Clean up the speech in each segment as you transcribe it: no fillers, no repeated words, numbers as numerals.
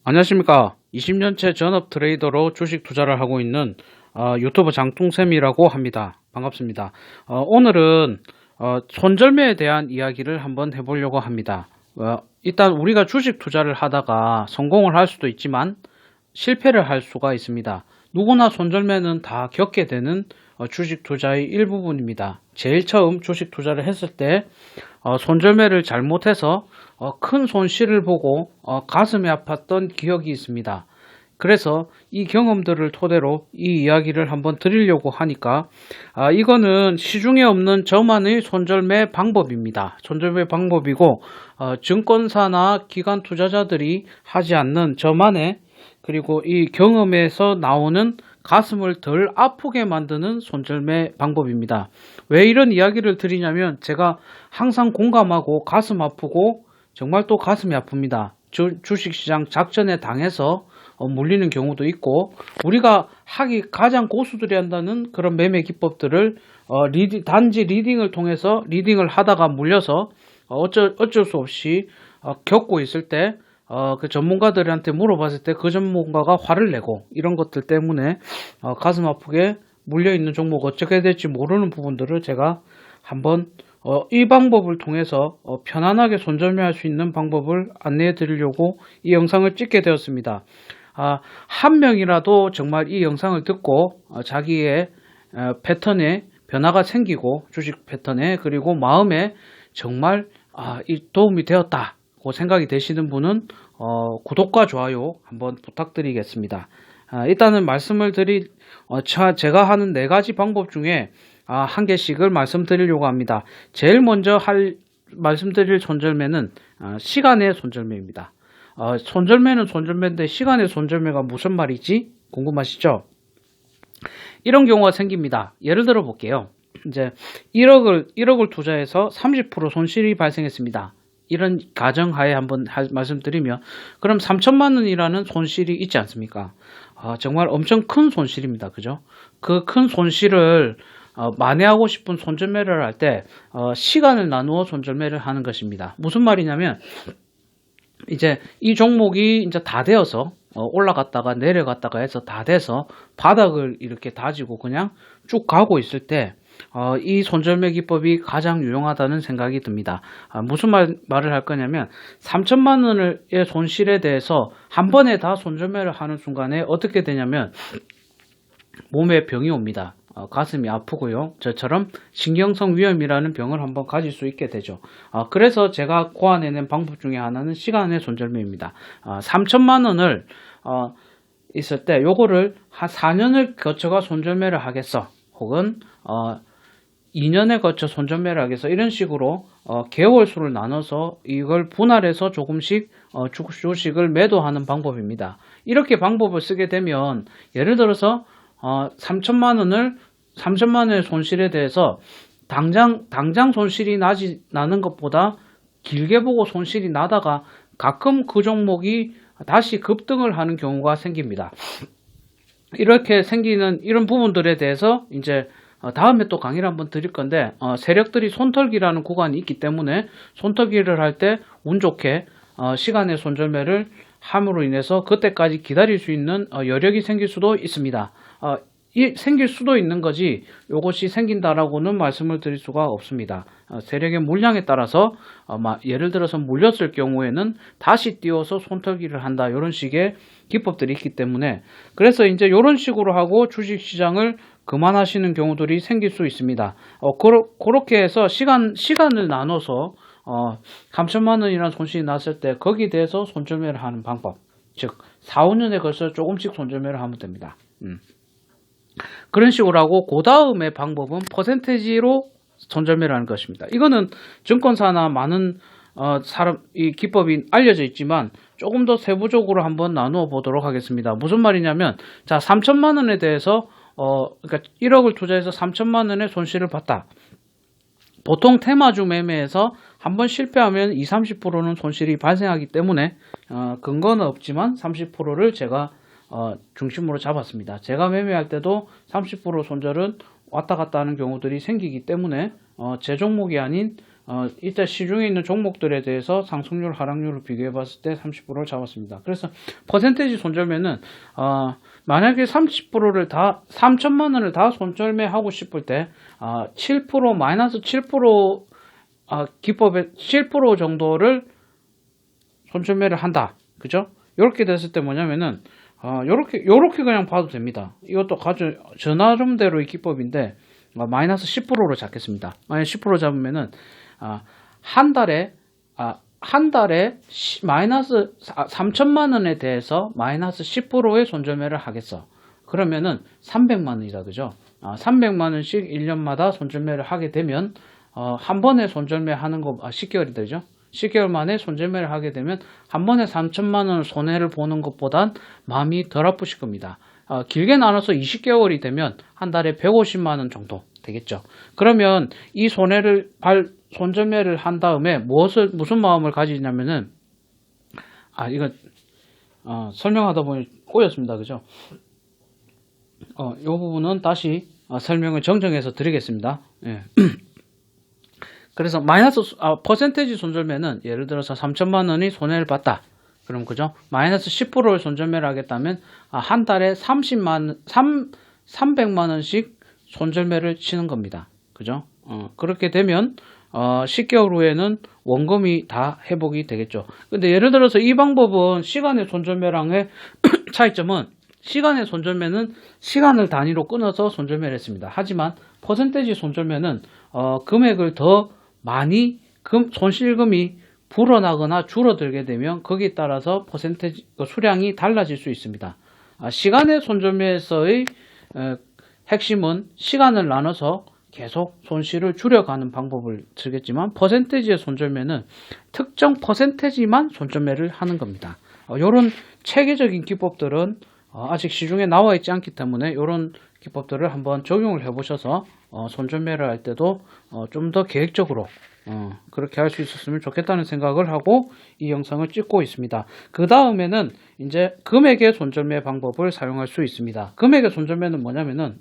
안녕하십니까. 20년째 전업 트레이더로 주식 투자를 하고 있는 유튜버 장뚱쌤이라고 합니다. 반갑습니다. 오늘은 손절매에 대한 이야기를 한번 해보려고 합니다. 일단 우리가 주식 투자를 하다가 성공을 할 수도 있지만 실패를 할 수가 있습니다. 누구나 손절매는 다 겪게 되는 주식 투자의 일부분입니다. 제일 처음 주식 투자를 했을 때 손절매를 잘못해서 큰 손실을 보고 가슴이 아팠던 기억이 있습니다. 그래서 이 경험들을 토대로 이 이야기를 한번 드리려고 하니까 이거는 시중에 없는 저만의 손절매 방법입니다. 손절매 방법이고 증권사나 기관 투자자들이 하지 않는 저만의, 그리고 이 경험에서 나오는 가슴을 덜 아프게 만드는 손절매 방법입니다. 왜 이런 이야기를 드리냐면 제가 항상 공감하고 가슴 아프고 정말 또 가슴이 아픕니다. 주식시장 작전에 당해서 물리는 경우도 있고, 우리가 가장 고수들이 한다는 그런 매매 기법들을 단지 리딩을 통해서 리딩을 하다가 물려서 어쩔 수 없이 겪고 있을 때 그 전문가들한테 물어봤을 때 그 전문가가 화를 내고 이런 것들 때문에 가슴 아프게 물려있는 종목 어떻게 될지 모르는 부분들을 제가 한번 이 방법을 통해서 편안하게 손절매할 수 있는 방법을 안내해 드리려고 이 영상을 찍게 되었습니다. 한 명이라도 정말 이 영상을 듣고 자기의 패턴에 변화가 생기고, 주식 패턴에, 그리고 마음에 정말 이 도움이 되었다고 생각이 되시는 분은 구독과 좋아요 한번 부탁드리겠습니다. 일단은 제가 하는 4가지 방법 중에 한 개씩을 말씀드리려고 합니다. 제일 먼저 말씀드릴 손절매는 시간의 손절매입니다. 손절매는 손절매인데 시간의 손절매가 무슨 말이지? 궁금하시죠? 이런 경우가 생깁니다. 예를 들어 볼게요. 이제 1억을 투자해서 30% 손실이 발생했습니다. 이런 가정하에 한번 말씀드리면, 그럼 3천만 원이라는 손실이 있지 않습니까? 정말 엄청 큰 손실입니다. 그죠? 그 큰 손실을 만회하고 싶은 손절매를 할 때 시간을 나누어 손절매를 하는 것입니다. 무슨 말이냐면, 이제 이 종목이 이제 다 되어서 올라갔다가 내려갔다가 해서 다 돼서 바닥을 이렇게 다지고 그냥 쭉 가고 있을 때 이 손절매 기법이 가장 유용하다는 생각이 듭니다. 무슨 말을 할 거냐면, 3천만 원의 손실에 대해서 한 번에 다 손절매를 하는 순간에 어떻게 되냐면 몸에 병이 옵니다. 가슴이 아프고요. 저처럼 신경성 위염이라는 병을 한번 가질 수 있게 되죠. 그래서 제가 고안해낸 방법 중에 하나는 시간의 손절매입니다. 3천만 원을 있을 때 요거를 한 4년을 거쳐가 손절매를 하겠어, 혹은 2년에 거쳐 손절매를 하겠어, 이런 식으로 개월수를 나눠서 이걸 분할해서 조금씩 주식을 매도하는 방법입니다. 이렇게 방법을 쓰게 되면, 예를 들어서 3천만 원의 손실에 대해서 당장 손실이 나는 것보다 길게 보고 손실이 나다가 가끔 그 종목이 다시 급등을 하는 경우가 생깁니다. 이렇게 생기는 이런 부분들에 대해서 이제 다음에 또 강의를 한번 드릴 건데, 세력들이 손털기라는 구간이 있기 때문에 손털기를 할 때 운 좋게 시간의 손절매를 함으로 인해서 그때까지 기다릴 수 있는 여력이 생길 수도 있습니다. 생길 수도 있는 거지 이것이 생긴다라고는 말씀을 드릴 수가 없습니다. 세력의 물량에 따라서 예를 들어서 물렸을 경우에는 다시 띄워서 손털기를 한다, 이런 식의 기법들이 있기 때문에, 그래서 이제 이런 식으로 하고 주식시장을 그만하시는 경우들이 생길 수 있습니다. 그렇게 해서 시간을 나눠서 3천만 원이라는 손실이 났을 때 거기에 대해서 손절매를 하는 방법, 즉 4, 5년에 걸쳐 조금씩 손절매를 하면 됩니다. 그런 식으로 하고, 그 다음에 방법은 퍼센테이지로 손절매를 하는 것입니다. 이거는 증권사나 많은 이 기법이 알려져 있지만 조금 더 세부적으로 한번 나누어 보도록 하겠습니다. 무슨 말이냐면, 자, 3천만 원에 대해서 그러니까 1억을 투자해서 3천만 원의 손실을 봤다. 보통 테마주 매매에서 한번 실패하면 20-30%는 손실이 발생하기 때문에 근거는 없지만 30%를 제가 중심으로 잡았습니다. 제가 매매할 때도 30% 손절은 왔다 갔다 하는 경우들이 생기기 때문에 제 종목이 아닌 이때 시중에 있는 종목들에 대해서 상승률, 하락률을 비교해 봤을 때 30%를 잡았습니다. 그래서 퍼센테이지 손절매는 만약에 30%를 다 3천만 원을 다 손절매 하고 싶을 때 7% 마이너스 7% 기법의 7% 정도를 손절매를 한다. 그죠? 이렇게 됐을 때 뭐냐면은 요렇게 그냥 봐도 됩니다. 이것도 전화름대로의 기법인데 마이너스 10%로 잡겠습니다. 마이너스 10% 잡으면은 한 달에 마이너스 3천만 원에 대해서 마이너스 10%의 손절매를 하겠어. 그러면은 300만 원이다. 그죠? 300만 원씩 1년마다 손절매를 하게 되면 한 번에 손절매 하는 거 10개월이 되죠. 10개월 만에 손절매를 하게 되면 한 번에 3천만 원 손해를 보는 것보단 마음이 덜 아프실 겁니다. 길게 나눠서 20개월이 되면 한 달에 150만 원 정도 되겠죠. 그러면 이 손절매를 한 다음에 무슨 마음을 가지냐면은 이거 설명하다 보니 꼬였습니다. 그죠? 이 부분은 다시 설명을 정정해서 드리겠습니다. 예. 그래서 퍼센테이지 손절매는 예를 들어서 3천만 원이 손해를 봤다. 그럼 그죠? 마이너스 10%를 손절매를 하겠다면 한 달에 300만 원씩 손절매를 치는 겁니다. 그죠? 그렇게 되면 10개월 후에는 원금이 다 회복이 되겠죠. 근데 예를 들어서 이 방법은 시간의 손절매랑의 차이점은 시간의 손절매는 시간을 단위로 끊어서 손절매를 했습니다. 하지만 퍼센테이지 손절매는 금액을 더 많이 손실금이 불어나거나 줄어들게 되면 거기에 따라서 퍼센테이지 수량이 달라질 수 있습니다. 시간의 손절매에서의 핵심은 시간을 나눠서 계속 손실을 줄여가는 방법을 쓰겠지만 퍼센테이지의 손절매는 특정 퍼센테이지만 손절매를 하는 겁니다. 이런 체계적인 기법들은 아직 시중에 나와 있지 않기 때문에 이런 기법들을 한번 적용을 해 보셔서 손절매를 할 때도 좀 더 계획적으로 그렇게 할 수 있었으면 좋겠다는 생각을 하고 이 영상을 찍고 있습니다. 그 다음에는 이제 금액의 손절매 방법을 사용할 수 있습니다. 금액의 손절매는 뭐냐면은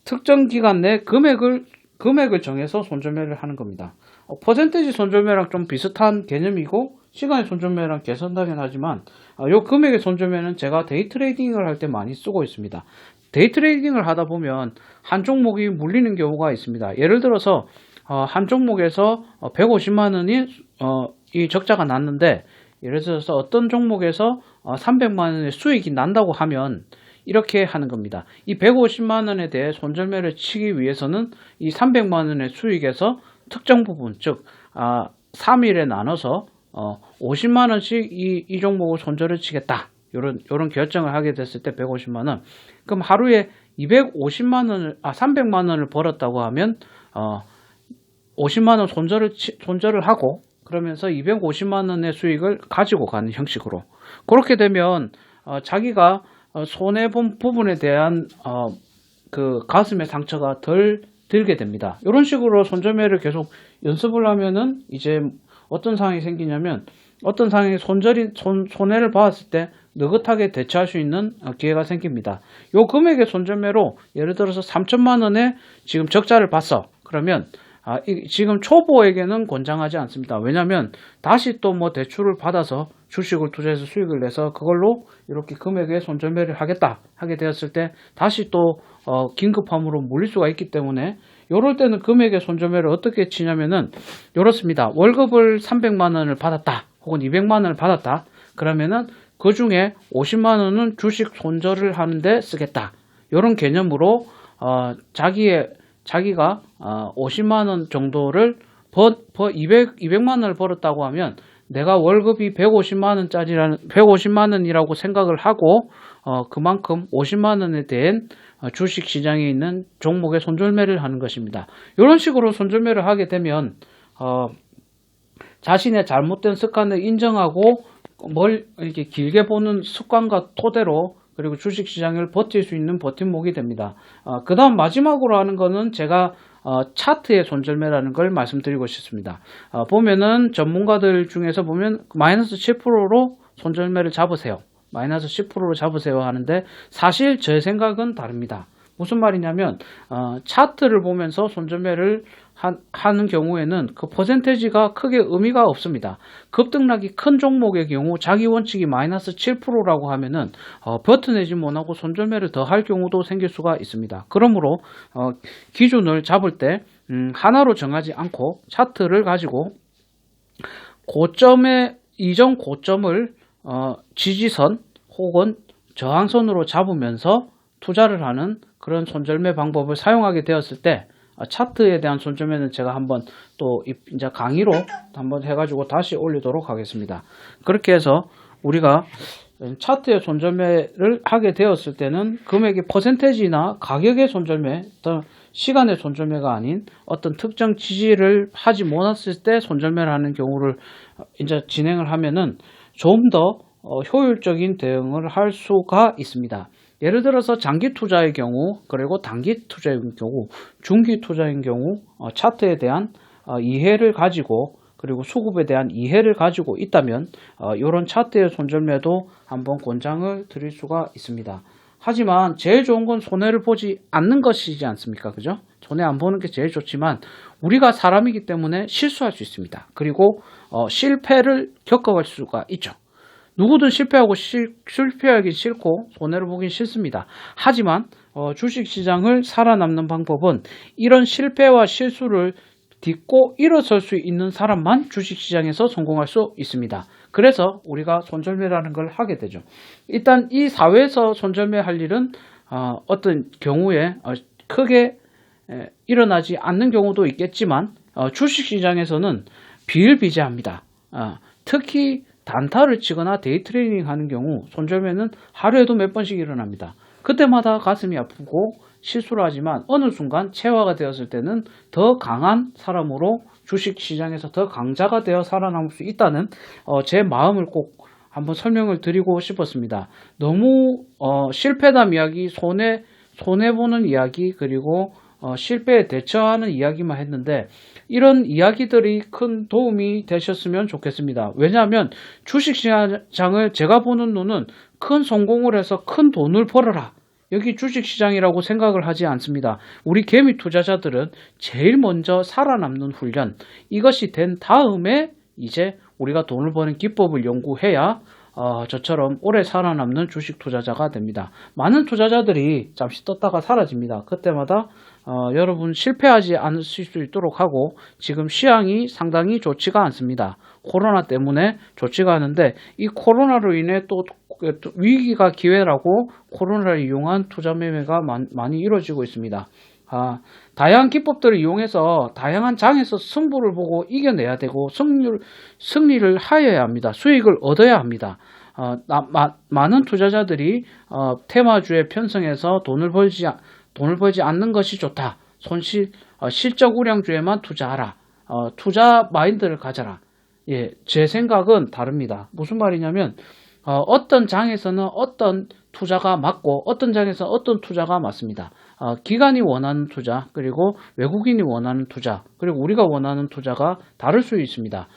특정 기간 내 금액을 정해서 손절매를 하는 겁니다. 퍼센테이지 손절매랑 좀 비슷한 개념이고 시간의 손절매랑 개선하긴 하지만 요 금액의 손절매는 제가 데이 트레이딩을 할 때 많이 쓰고 있습니다. 데이 트레이딩을 하다 보면 한 종목이 물리는 경우가 있습니다. 예를 들어서 한 종목에서 150만 원이 이 적자가 났는데 예를 들어서 어떤 종목에서 300만 원의 수익이 난다고 하면 이렇게 하는 겁니다. 이 150만 원에 대해 손절매를 치기 위해서는 이 300만 원의 수익에서 특정 부분, 즉 3일에 나눠서 50만 원씩 이 종목을 손절을 치겠다. 요런 결정을 하게 됐을 때 150만 원. 그럼 하루에 300만 원을 벌었다고 하면 50만 원 손절을 하고 그러면서 250만 원의 수익을 가지고 가는 형식으로. 그렇게 되면 자기가 손해본 부분에 대한 그 가슴의 상처가 덜 들게 됩니다. 이런 식으로 손절매를 계속 연습을 하면은 이제 어떤 상황이 생기냐면 어떤 상황에 손해를 봤을 때 느긋하게 대처할 수 있는 기회가 생깁니다. 요 금액의 손절매로 예를 들어서 3천만 원에 지금 적자를 봤어. 그러면 지금 초보에게는 권장하지 않습니다. 왜냐하면 다시 또 뭐 대출을 받아서 주식을 투자해서 수익을 내서 그걸로 이렇게 금액의 손절매를 하게 되었을 때 다시 또 긴급함으로 물릴 수가 있기 때문에 이럴 때는 금액의 손절매를 어떻게 치냐면은 이렇습니다. 월급을 300만 원을 받았다 혹은 200만 원을 받았다 그러면은 그 중에 50만 원은 주식 손절을 하는데 쓰겠다. 이런 개념으로 자기가 50만 원 정도를 200만 원을 벌었다고 하면 내가 월급이 150만 원이라고 생각을 하고 그만큼 50만 원에 대한 주식 시장에 있는 종목의 손절매를 하는 것입니다. 이런 식으로 손절매를 하게 되면 자신의 잘못된 습관을 인정하고 이렇게 길게 보는 습관과 토대로 그리고 주식시장을 버틸 수 있는 버팀목이 됩니다. 그 다음 마지막으로 하는 거는 제가 차트의 손절매라는 걸 말씀드리고 싶습니다. 보면은 전문가들 중에서 보면 마이너스 7%로 손절매를 잡으세요. 마이너스 10%로 잡으세요 하는데 사실 제 생각은 다릅니다. 무슨 말이냐면 차트를 보면서 손절매를 하는 경우에는 그 퍼센테이지가 크게 의미가 없습니다. 급등락이 큰 종목의 경우 자기 원칙이 마이너스 7%라고 하면은 버텨내지 못하고 손절매를 더 할 경우도 생길 수가 있습니다. 그러므로 기준을 잡을 때 하나로 정하지 않고 차트를 가지고 고점의 이전 고점을 지지선 혹은 저항선으로 잡으면서 투자를 하는 그런 손절매 방법을 사용하게 되었을 때 차트에 대한 손절매는 제가 한번 또 이제 강의로 한번 해가지고 다시 올리도록 하겠습니다. 그렇게 해서 우리가 차트의 손절매를 하게 되었을 때는 금액의 퍼센테이지나 가격의 손절매, 어떤 시간의 손절매가 아닌 어떤 특정 지지를 하지 못했을 때 손절매를 하는 경우를 이제 진행을 하면은 좀 더 효율적인 대응을 할 수가 있습니다. 예를 들어서 장기 투자의 경우, 그리고 단기 투자의 경우, 중기 투자인 경우 차트에 대한 이해를 가지고 그리고 수급에 대한 이해를 가지고 있다면 이런 차트의 손절매도 한번 권장을 드릴 수가 있습니다. 하지만 제일 좋은 건 손해를 보지 않는 것이지 않습니까? 그죠? 손해 안 보는 게 제일 좋지만 우리가 사람이기 때문에 실수할 수 있습니다. 그리고 실패를 겪어갈 수가 있죠. 누구든 실패하기 싫고 손해를 보긴 싫습니다. 하지만 주식시장을 살아남는 방법은 이런 실패와 실수를 딛고 일어설 수 있는 사람만 주식시장에서 성공할 수 있습니다. 그래서 우리가 손절매라는 걸 하게 되죠. 일단 이 사회에서 손절매 할 일은 어떤 경우에 크게 일어나지 않는 경우도 있겠지만 주식시장에서는 비일비재합니다. 특히 단타를 치거나 데이트레이딩 하는 경우 손절매는 하루에도 몇 번씩 일어납니다. 그때마다 가슴이 아프고 실수를 하지만 어느 순간 체화가 되었을 때는 더 강한 사람으로 주식시장에서 더 강자가 되어 살아남을 수 있다는 제 마음을 꼭 한번 설명을 드리고 싶었습니다. 너무 실패담 이야기, 손해보는 이야기, 그리고 실패에 대처하는 이야기만 했는데 이런 이야기들이 큰 도움이 되셨으면 좋겠습니다. 왜냐하면 주식시장을 제가 보는 눈은 큰 성공을 해서 큰 돈을 벌어라, 여기 주식시장이라고 생각을 하지 않습니다. 우리 개미 투자자들은 제일 먼저 살아남는 훈련, 이것이 된 다음에 이제 우리가 돈을 버는 기법을 연구해야 저처럼 오래 살아남는 주식 투자자가 됩니다. 많은 투자자들이 잠시 떴다가 사라집니다. 그때마다 여러분 실패하지 않으실 수 있도록 하고, 지금 시황이 상당히 좋지가 않습니다. 코로나 때문에 좋지가 않은데 이 코로나로 인해 또 위기가 기회라고 코로나를 이용한 투자 매매가 많이 이루어지고 있습니다. 다양한 기법들을 이용해서 다양한 장에서 승부를 보고 이겨내야 되고 승리를 하여야 합니다. 수익을 얻어야 합니다. 많은 투자자들이 테마주에 편성해서 돈을 벌지 않는 것이 좋다. 실적 우량주에만 투자하라. 투자 마인드를 가져라. 예, 제 생각은 다릅니다. 무슨 말이냐면 어떤 장에서는 어떤 투자가 맞고 어떤 장에서는 어떤 투자가 맞습니다. 기관이 원하는 투자, 그리고 외국인이 원하는 투자, 그리고 우리가 원하는 투자가 다를 수 있습니다.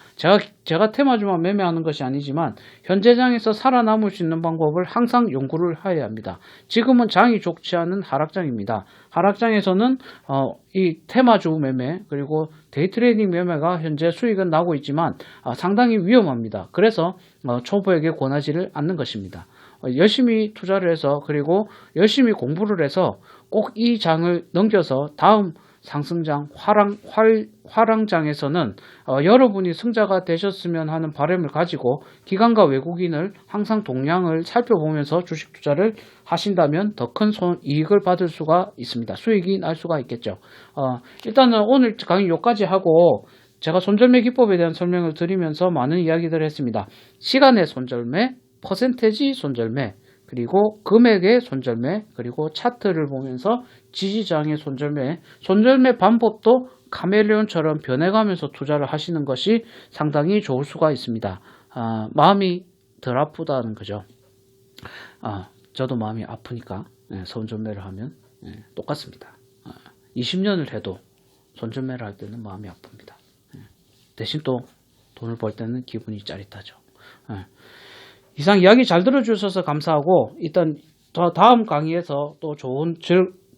제가 테마주만 매매하는 것이 아니지만 현재 장에서 살아남을 수 있는 방법을 항상 연구를 해야 합니다. 지금은 장이 좋지 않은 하락장입니다. 하락장에서는 이 테마주 매매 그리고 데이트레이딩 매매가 현재 수익은 나고 있지만 상당히 위험합니다. 그래서 초보에게 권하지를 않는 것입니다. 열심히 투자를 해서 그리고 열심히 공부를 해서 꼭 이 장을 넘겨서 다음 상승장 화랑장에서는 여러분이 승자가 되셨으면 하는 바람을 가지고 기관과 외국인을 항상 동향을 살펴보면서 주식 투자를 하신다면 더 큰 이익을 받을 수가 있습니다. 수익이 날 수가 있겠죠. 일단은 오늘 강의 여기까지 하고 제가 손절매 기법에 대한 설명을 드리면서 많은 이야기들을 했습니다. 시간의 손절매, 퍼센테이지 손절매, 그리고 금액의 손절매, 그리고 차트를 보면서 지지장의 손절매 방법도 카멜레온처럼 변해가면서 투자를 하시는 것이 상당히 좋을 수가 있습니다. 마음이 덜 아프다는 거죠. 저도 마음이 아프니까 손절매를 하면 똑같습니다. 20년을 해도 손절매를 할 때는 마음이 아픕니다. 대신 또 돈을 벌 때는 기분이 짜릿하죠. 이상 이야기 잘 들어주셔서 감사하고, 일단 다음 강의에서 또 좋은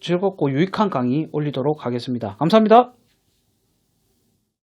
즐겁고 유익한 강의 올리도록 하겠습니다. 감사합니다.